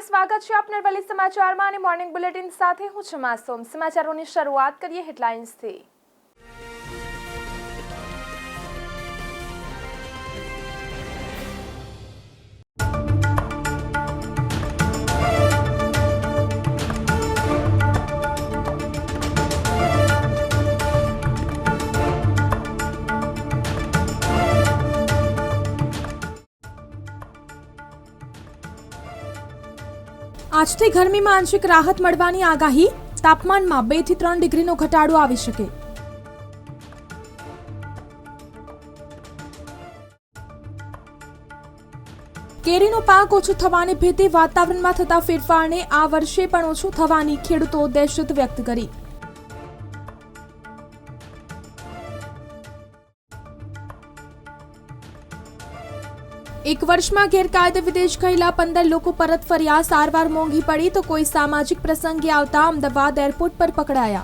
નમસ્કાર, સ્વાગત છે આપના અરવલ્લી સમાચારમાં અને મોર્નિંગ બુલેટિન સાથે હું છું માસૂમ। સમાચારોની શરૂઆત કરીએ હેડલાઇન્સથી। આજથી ગરમીમાં આંશિક રાહત મળવાની આગાહી, તાપમાનમાં 2 થી 3 ડિગ્રીનો ઘટાડો આવી શકે। કેરીનો પાક ઓછો થવાની ભીતિ, વાતાવરણમાં થતા ફેરફારને આ વર્ષે પણ ઓછું થવાની ખેડૂતો દહેશત વ્યક્ત કરી। એક વર્ષમાં ગેરકાયદે વિદેશ ગયેલા 15 લોકો પરત ફર્યા, સારવાર મોંઘી પડી તો કોઈ સામાજિક પ્રસંગે આવતા અમદાવાદ એરપોર્ટ પર પકડાયા।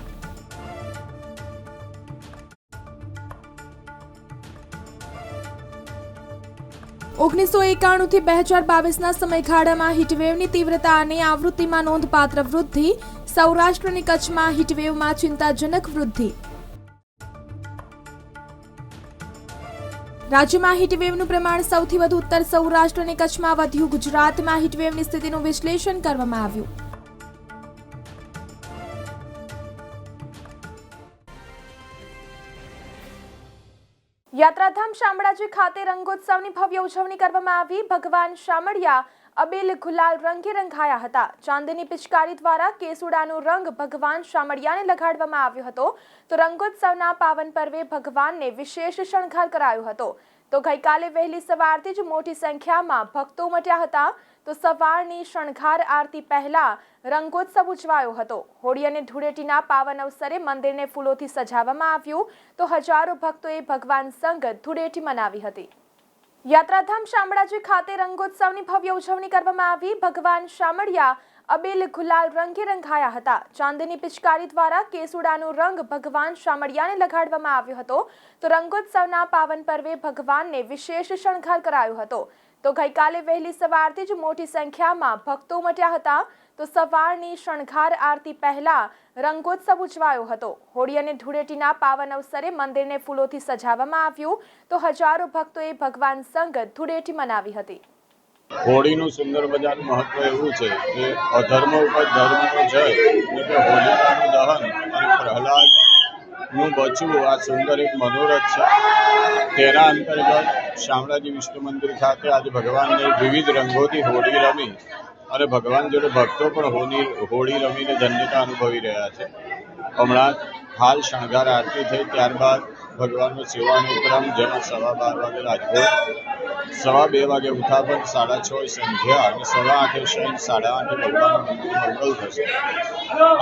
ઓગણીસો 91 થી 2022ના સમયગાળામાં હીટવેવની તીવ્રતા અને આવૃત્તિમાં નોંધપાત્ર વૃદ્ધિ, સૌરાષ્ટ્ર અને કચ્છમાં હીટવેવમાં ચિંતાજનક વૃદ્ધિ। રાજ્યમાં હીટવેવનું પ્રમાણ સૌથી વધુ ઉત્તર સૌરાષ્ટ્ર અને કચ્છમાં વધ્યું, ગુજરાતમાં હીટવેવની સ્થિતિનું વિશ્લેષણ કરવામાં આવ્યું। યાત્રાધામ શામળાજી ખાતે રંગોત્સવની ભવ્ય ઉજવણી કરવામાં આવી। ભગવાન શામળિયા અબીલ ગુલાલ રંગે રંગાયા હતા। ચાંદીની પિચકારી દ્વારા કેસુડાનો રંગ ભગવાન શામળિયાને લગાડવામાં આવ્યો હતો તો રંગોત્સવના પાવન પર્વે ભગવાનને વિશેષ શણગાર કરાયો હતો। તો ગઈકાલે વહેલી સવારથી જ મોટી સંખ્યામાં ભક્તો ઉમટ્યા હતા તો સવારની શણગાર આરતી પહેલા રંગોત્સવ ઉજવાયો હતો। હોળી અને ધૂળેટીના પાવન અવસરે મંદિરને ફૂલોથી સજાવવામાં આવ્યું તો હજારો ભક્તોએ ભગવાન સંગ ધૂળેટી મનાવી હતી। યાત્રાધામ શામળાજી ખાતે રંગોત્સવની ભવ્ય ઉજવણી કરવામાં આવી। ભગવાન શામળિયા અબીલ ગુલાલ રંગે રંગાયા હતા। ચાંદીની પિચકારી દ્વારા કેસુડાનો રંગ ભગવાન શામળિયાને લગાડવામાં આવ્યો હતો તો રંગોત્સવના પાવન પર્વે ભગવાનને વિશેષ શણગાર કરાયો હતો તો ગઈકાલે વહેલી સવારથી જ મોટી સંખ્યામાં ભક્તો ઉમટ્યા હતા તો સવારની શણગાર આરતી પહેલા રંગોત્સવ ઉજવાયો હતો। હોળી અને ધૂળેટીના પાવન અવસરે મંદિરને ફૂલોથી સજાવવામાં આવ્યું તો હજારો ભક્તોએ ભગવાન સંગ ધૂળેટી મનાવી હતી। હોળીનું સુંદર મજાનું મહત્વ એવું છે કે અધર્મ ઉપર ધર્મનો જય એટલે કે હોલિકાનું દહન અને પ્રહલાદનું બચવું આ સુંદર એક મનોરથ છે। તેના અંતર્ગત શામળાજી વિષ્ણુ મંદિર ખાતે આજે ભગવાનને વિવિધ રંગોથી હોળી રમી અને ભગવાન જોડે ભક્તો પણ હોળી રમીને ધન્યતા અનુભવી રહ્યા છે। હમણાં હાલ શણગાર આરતી થઈ, ત્યારબાદ ભગવાનનો સેવાનો ક્રમ જેમાં 12:15 વાગે રાજભોગ, 2:15 વાગે ઉઠાપન, 6:30 સંધ્યા અને 8:15 શયન, 8:30 ભગવાનનું મંદિર મંગલ થશે।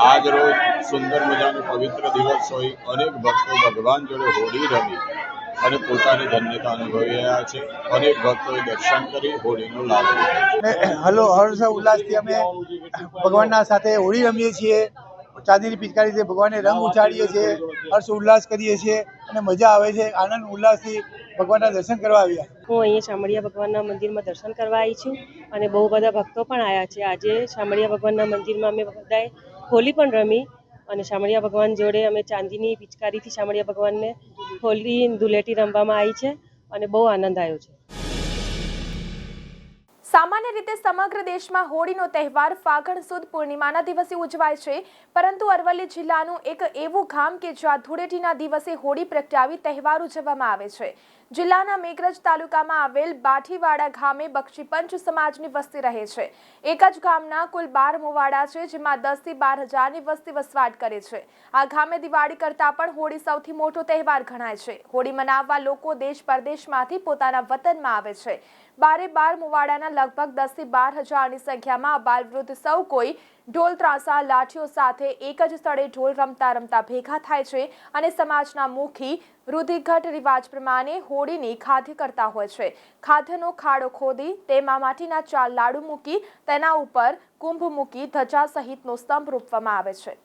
આજ રોજ સુંદર મજાનો પવિત્ર દિવસ હોય, અનેક ભક્તો ભગવાન જોડે હોળી રમી અને પોતાની ધન્યતા અનુભવી રહ્યા છે। અનેક ભક્તોએ દર્શન કરી હોળીનો લાભ લીધો। હર્ષ ઉલ્લાસથી અમે ભગવાનના સાથે હોળી રમીએ છીએ। ચાંદીની પિચકારીથી ભગવાનને રંગ ઉછાળીએ છીએ, હર્ષ ઉલ્લાસ કરીએ છીએ અને મજા આવે છે। આનંદ ઉલ્લાસથી ભગવાનના દર્શન કરવા આવ્યા। હું અહીંયા શામળિયા ભગવાનના મંદિરમાં દર્શન કરવા આવી છું અને બહુ બધા ભક્તો પણ આવ્યા છે। આજે શામળિયા ભગવાનના મંદિરમાં અમે બધાએ હોળી પણ રમી અને શામળિયા ભગવાન જોડે અમે ચાંદીની પિચકારીથી શામળિયા ભગવાનને હોળી ધૂળેટી રમવામાં આવી છે અને બહુ આનંદ આવ્યો છે। સામાન્ય રીતે સમગ્ર દેશમાં હોળીનો તહેવાર ફાગણ સુદ પૂર્ણિમાના દિવસે ઉજવાય છે, પરંતુ અરવલ્લી જિલ્લાનું એક એવું ગામ કે જ્યાં ધૂળેટીના દિવસે હોળી પ્રગટાવી તહેવાર ઉજવવામાં આવે છે। જિલ્લાના મેઘરજ તાલુકામાં આવેલ બાઠીવાડા ગામે બક્ષીપંચ સમાજની વસ્તી રહે છે। એક જ ગામના કુલ 12 મુવાડા છે, જેમાં 10 થી 12 હજારની વસ્તી વસવાટ કરે છે। આ ગામે દિવાળી કરતાં પણ હોળી સૌથી મોટો તહેવાર ગણાય છે। હોળી મનાવવા લોકો દેશ પરદેશમાંથી પોતાના વતનમાં આવે છે। 12 મુવાડાના લગભગ 10 થી 12 હજારની સંખ્યામાં બાલ વૃદ્ધ સૌ કોઈ ઢોલ ત્રાસા લાઠીઓ સાથે એક જ સ્થળે ઢોલ રમતા રમતા ભેગા થાય છે અને સમાજના મુખી રૂઢિગત રિવાજ પ્રમાણે હોળીની ખાધ્ય કરતા હોય છે। ખાધ્યનો ખાડો ખોદી તેમાં માટીના 4 લાડુ મૂકી તેના ઉપર કુંભ મૂકી ધજા સહિતનો સ્તંભ રોપવામાં આવે છે।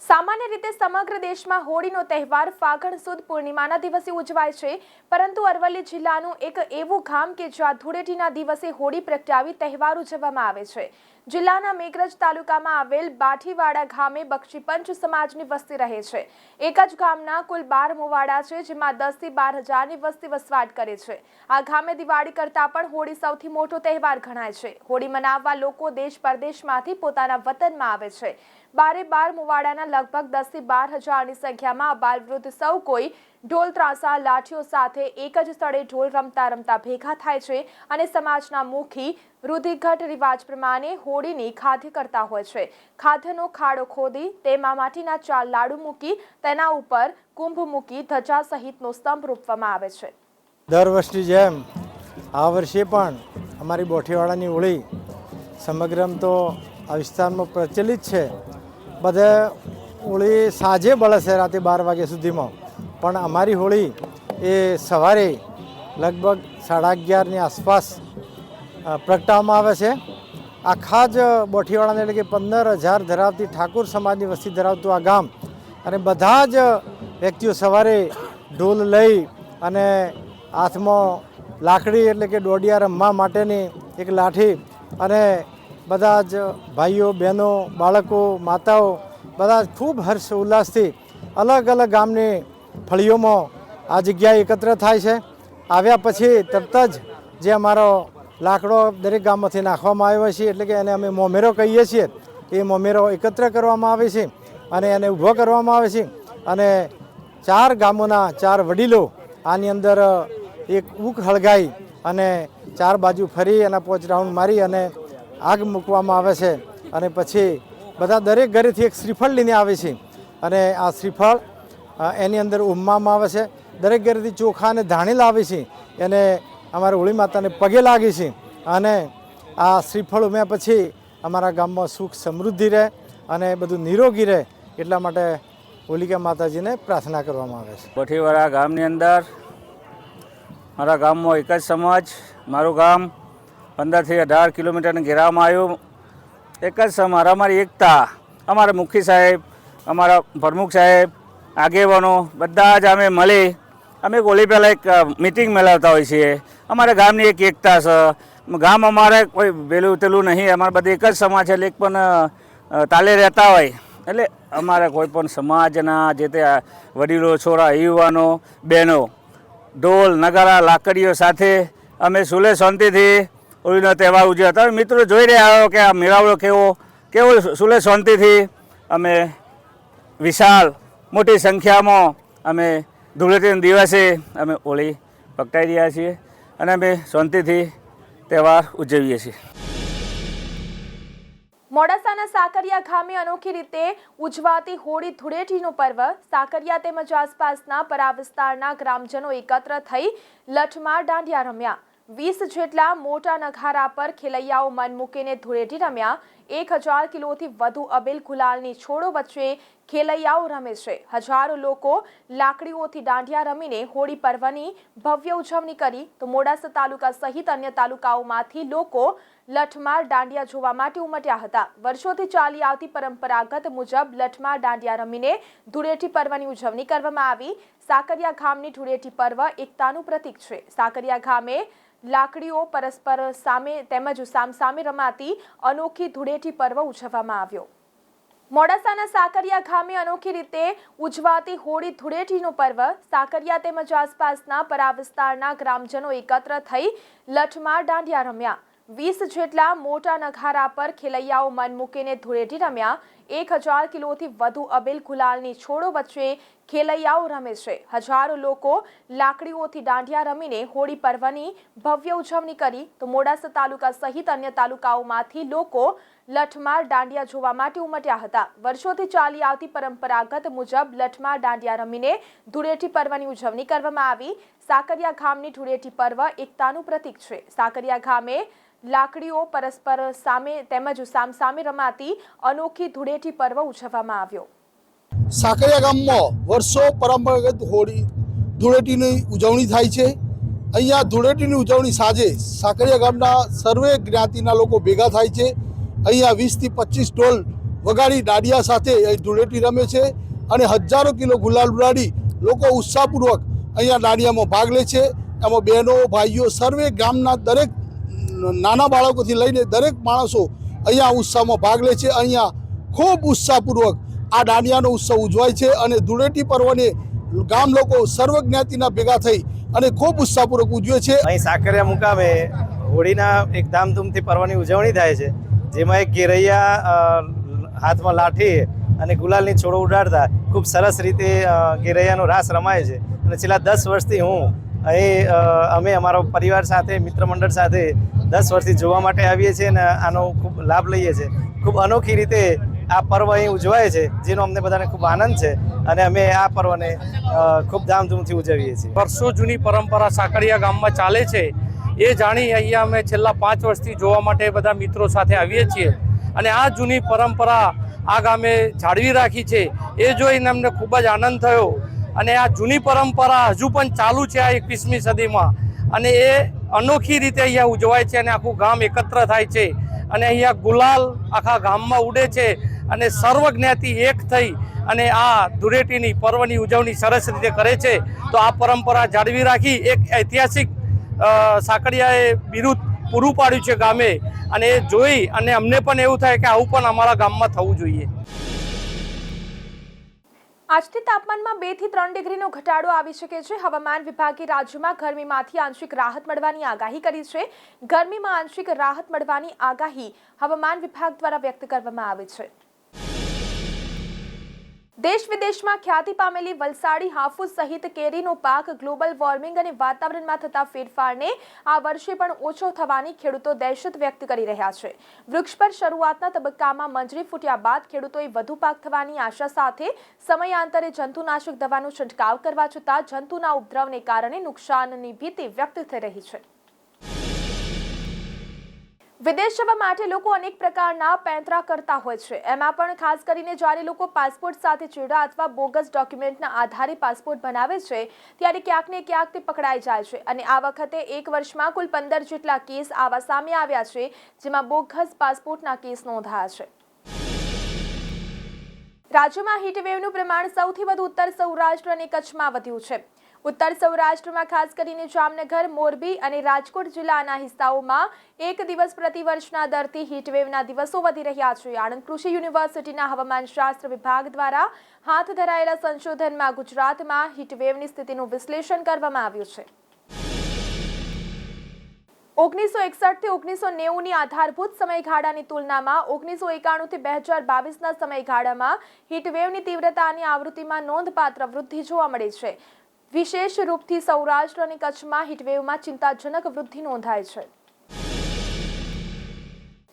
સામાન્ય રીતે સમગ્ર દેશમાં હોળીનો તહેવાર ફાગણ સુદ પૂર્ણિમાના દિવસે ઉજવાય છે, પરંતુ અરવલ્લી જિલ્લાનું એક એવું ગામ કે જ્યાં ધૂળેટીના દિવસે હોળી પ્રગટાવી તહેવાર ઉજવવામાં આવે છે। જિલ્લાના મેઘરજ તાલુકામાં આવેલ બાઠીવાડા ગામે બક્ષીપંચ સમાજની વસ્તી રહે છે। એક જ ગામના કુલ 12 મુવાડા છે, જેમાં 10 થી 12 હજારની વસ્તી વસવાટ કરે છે। આ ગામે દિવાળી કરતાં પણ હોળી સૌથી મોટો તહેવાર ગણાય છે। હોળી મનાવવા લોકો દેશ પરદેશમાંથી પોતાના વતનમાં આવે છે। 12 મુવાડાના લગભગ 10 થી 12 હજારની સંખ્યામાં અબાલ વૃદ્ધ સૌ કોઈ ઢોલ ત્રાસા લાઠીઓ સાથે એક જ સ્થળે ઢોલ રમતા રમતા ભેગા થાય છે અને સમાજના મુખી રૂઢિગત રિવાજ પ્રમાણે હોળીની ખાધ્ય કરતા હોય છે। ખાધ્યનો ખાડો ખોદી તેમાં માટીના 4 લાડુ મૂકી તેના ઉપર કુંભ મૂકી ધજા સહિતનો સ્તંભ રોપવામાં આવે છે। દર વર્ષની જેમ આ વર્ષે પણ અમારી બોઠીવાડાની હોળી સમગ્રમ તો આ વિસ્તારમાં પ્રચલિત છે। બધે હોળી સાંજે બળે છે રાતે 12 વાગ્યા સુધીમાં, પણ અમારી હોળી એ સવારે લગભગ 11:30ની આસપાસ પ્રગટાવવામાં આવે છે। આખા જ બોઠીવાડાને એટલે કે 15,000 ધરાવતી ઠાકોર સમાજની વસ્તી ધરાવતું આ ગામ અને બધા જ વ્યક્તિઓ સવારે ઢોલ લઈ અને હાથમાં લાકડી એટલે કે દોડિયા રમવા માટેની એક લાઠી અને બધા જ ભાઈઓ બહેનો બાળકો માતાઓ બધા ખૂબ હર્ષ ઉલ્લાસથી અલગ અલગ ગામની ફળીઓમાં આ જગ્યાએ એકત્ર થાય છે। આવ્યા પછી તરત જ જે અમારો લાકડો દરેક ગામમાંથી નાખવામાં આવ્યો છે, એટલે કે એને અમે મોમેરો કહીએ છીએ, એ મોમેરો એકત્ર કરવામાં આવે છે અને એને ઊભો કરવામાં આવે છે અને 4 ગામોના 4 વડીલો આની અંદર એક ઊક હળગાઈ અને 4 બાજુ ફરી અને 5 રાઉન્ડ મારી અને આગ મૂકવામાં આવે છે અને પછી બધા દરેક ઘરેથી એક શ્રીફળ લઈને આવે છે અને આ શ્રીફળ એની અંદર ઉમવામાં આવે છે। દરેક ઘરેથી ચોખા અને ધાણી લાવે છે, એને અમારા હોળી માતાને પગે લાગે છે અને આ શ્રીફળ ઉમ્યા પછી અમારા ગામમાં સુખ સમૃદ્ધિ રહે અને બધું નિરોગી રહે એટલા માટે હોલિકા માતાજીને પ્રાર્થના કરવામાં આવે છે। બોઠીવાડા ગામની અંદર મારા ગામમાં એક જ સમાજ, મારું ગામ 15 થી 18 કિલોમીટરના ઘેરામાં આવ્યું। એક જ સમાજ, અમારી એકતા, અમારા મુખી સાહેબ, અમારા પ્રમુખ સાહેબ, આગેવાનો બધા જ અમે મળી અમે હોળી પહેલાં એક મિટિંગ મેળવતા હોઈએ છીએ। અમારા ગામની એક એકતા છે। ગામ અમારે કોઈ પેલું તેલું નહીં, અમારે બધી એક જ સમાજ છે, એટલે એક પણ તાલે રહેતા હોય એટલે અમારે કોઈ પણ સમાજના જે તે વડીલો છોરા યુવાનો બહેનો ઢોલ નગારા લાકડીઓ સાથે અમે સુલે શાંતિથી હોળીનો તહેવાર ઉજવ્યો। તમે મિત્રો જોઈ રહ્યા હો કે આ મેળાવડો કેવો સુલે શાંતિથી અમે વિશાળ મોટી સંખ્યામાં અમે ધૂળેટીના દિવસે અમે હોળી પ્રગટાવી રહ્યા છીએ અને અમે શાંતિથી તહેવાર ઉજવીએ છીએ। મોડાસાના સાકરિયા ગામે અનોખી રીતે ઉજવાતી હોળી ધૂળેટીનું પર્વ। સાકરિયા તેમજ આસપાસના પરા વિસ્તારના ગ્રામજનો એકત્ર થઈ લઠમાર દાંડિયા રમ્યા। 20 જેટલા મોટા નગારા પર ખેલૈયાઓ મન મૂકીને ધૂળેટી રમ્યા। 1000 કિલોથી વધુ અબીલ ગુલાલની છોડો વચ્ચે ખેલૈયાઓ રમે છે। હજારો લોકો લાકડીઓથી દાંડિયા રમીને હોળી પર્વની ભવ્ય ઉજવણી કરી તો મોડાસા તાલુકા સહિત અન્ય તાલુકાઓમાંથી લોકો લઠમાર દાંડિયા જોવા માટે ઉમટ્યા હતા। વર્ષોથી ચાલી આવતી પરંપરાગત મુજબ લઠમાર દાંડિયા રમીને ધૂળેટી પર્વની ઉજવણી કરવામાં આવી। સાકરિયા ગામની ધૂળેટી પર્વ એકતાનું પ્રતીક છે। સાકરિયા ગામે લાકડીઓ પરસ્પર સામે તેમજ સામસામે રમાતી અનોખી ધૂળેટી પર્વ ઉજવવામાં આવ્યો। મોડાસાના સાકરિયા ગામે અનોખી રીતે ઉજવાતી હોળી ધૂળેટીનું પર્વ। સાકરિયા તેમજ આસપાસના પરા વિસ્તારના ગ્રામજનો એકત્ર થઈ લઠમાર દાંડિયા રમ્યા। 20 જેટલા મોટા નગારા પર ખેલૈયાઓ મન મૂકીને ધૂળેટી રમ્યા। 1000 કિલોથી વધુ અબીલ ગુલાલની છોડો વચ્ચે ખેલૈયાઓ રમે છે। હજારો લોકો લાકડીઓથી દાંડિયા રમીને હોળી પર્વની ભવ્ય ઉજવણી કરી તો મોડાસા તાલુકા સહિત અન્ય તાલુકાઓમાંથી લોકો લઠમાર દાંડિયા જોવા માટે ઉમટ્યા હતા। વર્ષોથી ચાલી આવતી પરંપરાગત મુજબ લઠમાર દાંડિયા રમીને ધૂળેટી પર્વની ઉજવણી કરવામાં આવી। સાકરિયા ગામની ધૂળેટી પર્વ એકતાનું પ્રતીક છે। સાકરિયા ગામે લાકડીઓ પરસ્પર સામે તેમજ સામસામે રમાતી અનોખી ધૂળેટી પર્વ ઉજવવામાં આવ્યો। સાકરિયા ગામમાં વર્ષો પરંપરાગત હોળી ધૂળેટીની ઉજવણી થાય છે। અહીંયા ધૂળેટીની ઉજવણી સાંજે સાકરિયા ગામના સર્વે જ્ઞાતિના લોકો ભેગા થાય છે। અહીંયા 20 થી 25 ઢોલ વગાડી દાંડિયા સાથે ધૂળેટી રમે છે અને હજારો કિલો ગુલાલ ઉડાડી લોકો ઉત્સાહપૂર્વક અહીંયા દાંડિયામાં ભાગ લે છે। એમાં બહેનો ભાઈઓ સર્વે ગામના દરેક નાના બાળકોથી લઈને દરેક માણસો અહીંયા ઉત્સવમાં ભાગ લે છે। અહીંયા ખૂબ ઉત્સાહપૂર્વક આ દાંડિયાનો ઉત્સવ ઉજવાય છે અને ધૂળેટી પર્વને ગામ લોકો સર્વ જ્ઞાતિના ભેગા થઈ અને ખૂબ ઉત્સાહપૂર્વક ઉજવે છે। અહીં સાકરિયા મુકામે હોળીના એક ધામધૂમથી પર્વની ઉજવણી થાય છે, જેમાં એક ગેરૈયા હાથમાં લાઠી અને ગુલાલની છોડો ઉડાડતા ખૂબ સરસ રીતે ગેરૈયાનો રાસ રમાય છે। અને છેલ્લા 10 વર્ષથી હું અહીં અમે અમારો પરિવાર સાથે મિત્ર મંડળ સાથે 10 વર્ષથી જોવા માટે આવીએ છીએ અને આનો ખૂબ લાભ લઈએ છીએ। ખૂબ અનોખી રીતે આ પર્વ અહીં ઉજવાય છે, જેનો અમને બધાને ખૂબ આનંદ છે અને અમે આ પર્વને ખૂબ ધામધૂમથી ઉજવીએ છીએ। વર્ષો જૂની પરંપરા સાકરિયા ગામમાં ચાલે છે એ જાણી અહીંયા અમે છેલ્લા 5 વર્ષથી જોવા માટે બધા મિત્રો સાથે આવીએ છીએ અને આ જૂની પરંપરા આ ગામે જાળવી રાખી છે એ જોઈને અમને ખૂબ જ આનંદ થયો। અને આ જૂની પરંપરા હજુ પણ ચાલુ છે આ 21મી સદીમાં અને એ અનોખી રીતે અહીંયા ઉજવાય છે અને આખું ગામ એકત્ર થાય છે અને અહીંયા ગુલાલ આખા ગામમાં ઉડે છે અને સર્વ જ્ઞાતિ એક થઈ અને આ ધૂળેટીની પર્વની ઉજવણી સરસ રીતે કરે છે। તો આ પરંપરા જાળવી રાખી એક ઐતિહાસિક સાકરિયાએ બિરુદ પૂરું પાડ્યું છે ગામે અને એ જોઈ અને અમને પણ એવું થાય કે આવું પણ અમારા ગામમાં થવું જોઈએ। આજથી તાપમાનમાં 2 થી 3 ડિગ્રીનો ઘટાડો આવી શકે છે। હવામાન વિભાગે રાજ્યમાં ગરમીમાંથી આંશિક રાહત મળવાની આગાહી કરી છે। ગરમીમાં આંશિક રાહત મળવાની આગાહી હવામાન વિભાગ દ્વારા વ્યક્ત કરવામાં આવી છે। દેશ વિદેશમાં ખ્યાતિ પામેલી વલસાડી હાફૂસ સહિત કેરીનો પાક ગ્લોબલ વોર્મિંગ અને વાતાવરણમાં થતા ફેરફારને આ વર્ષે પણ ઓછો થવાની ખેડૂતો દહેશત વ્યક્ત કરી રહ્યા છે। વૃક્ષ પર શરૂઆતના તબક્કામાં મંજરી ફૂટ્યા બાદ ખેડૂતોએ વધુ પાક થવાની આશા સાથે સમયાંતરે જંતુનાશક દવાનો છંટકાવ કરવા છતાં જંતુના ઉપદ્રવને કારણે નુકસાનની ભીતિ વ્યક્ત થઈ રહી છે। વિદેશ જવા માટે લોકો અનેક પ્રકારના પેંતરા કરતા હોય છે। એમાં પણ ખાસ કરીને જ્યારે લોકો પાસપોર્ટ સાથે ચેડા અથવા બોગસ ડોક્યુમેન્ટના આધારે પાસપોર્ટ બનાવે છે ત્યારે ક્યાંક ને ક્યાંક તે પકડાઈ જાય છે અને આ વખતે 1 વર્ષમાં કુલ 15 જેટલા કેસ આવા સામે આવ્યા છે, જેમાં બોગસ પાસપોર્ટના કેસ નોંધાયા છે। રાજ્યમાં હીટવેવનું પ્રમાણ સૌથી વધુ ઉત્તર સૌરાષ્ટ્ર અને કચ્છમાં વધ્યું છે। ઉત્તર સૌરાષ્ટ્રમાં ખાસ કરીને જામનગર, મોરબી અને રાજકોટ જિલ્લાના હિસ્સાઓમાં 1 દિવસ પ્રતિ વર્ષના દરથી હીટવેવના દિવસો વધી રહ્યા છે। આણંદ કૃષિ યુનિવર્સિટીના હવામાનશાસ્ત્ર વિભાગ દ્વારા હાથ ધરાયેલા સંશોધનમાં ગુજરાતમાં હીટવેવની સ્થિતિનું વિશ્લેષણ કરવામાં આવ્યું છે। 1961 થી 1990ની આધારભૂત સમયગાળાની તુલનામાં 1991 થી 2022ના સમયગાળામાં હીટવેવની તીવ્રતા અને આવૃત્તિમાં નોંધપાત્ર વૃદ્ધિ જોવા મળી છે। વિશેષ રૂપથી સૌરાષ્ટ્ર અને કચ્છમાં હીટવેવમાં ચિંતાજનક વૃદ્ધિ નોંધાઈ છે।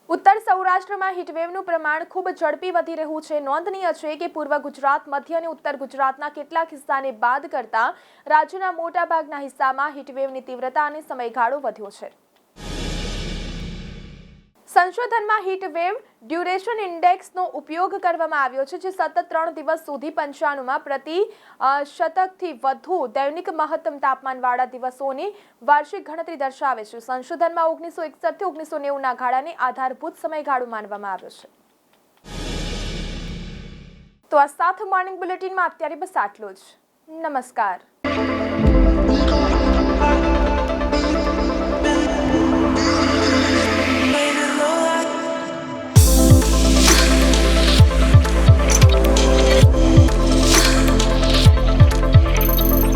ઉત્તર સૌરાષ્ટ્રમાં હીટવેવનું પ્રમાણ ખૂબ ઝડપી વધી રહ્યું છે। નોંધનીય છે કે પૂર્વ ગુજરાત, મધ્ય અને ઉત્તર ગુજરાતના કેટલાક હિસ્સાને બાદ કરતા રાજ્યના મોટાભાગના હિસ્સામાં હીટવેવની તીવ્રતા અને સમયગાળો વધ્યો છે। સંશોધનમાં હીટવેવ ડ્યુરેશન ઇન્ડેક્સનો ઉપયોગ કરવામાં આવ્યો છે, જે સતત 3 દિવસ સુધી 95માં પ્રતિ શતકથી વધુ દૈનિક મહત્તમ તાપમાનવાળા દિવસોની વાર્ષિક ગણતરી દર્શાવે છે। સંશોધનમાં 1961 થી 1990ના ગાળાને આધારભૂત સમયગાળો માનવામાં આવ્યો છે। તો આ સાથે મોર્નિંગ બુલેટિનમાં અત્યારે બસ આટલું જ। નમસ્કાર।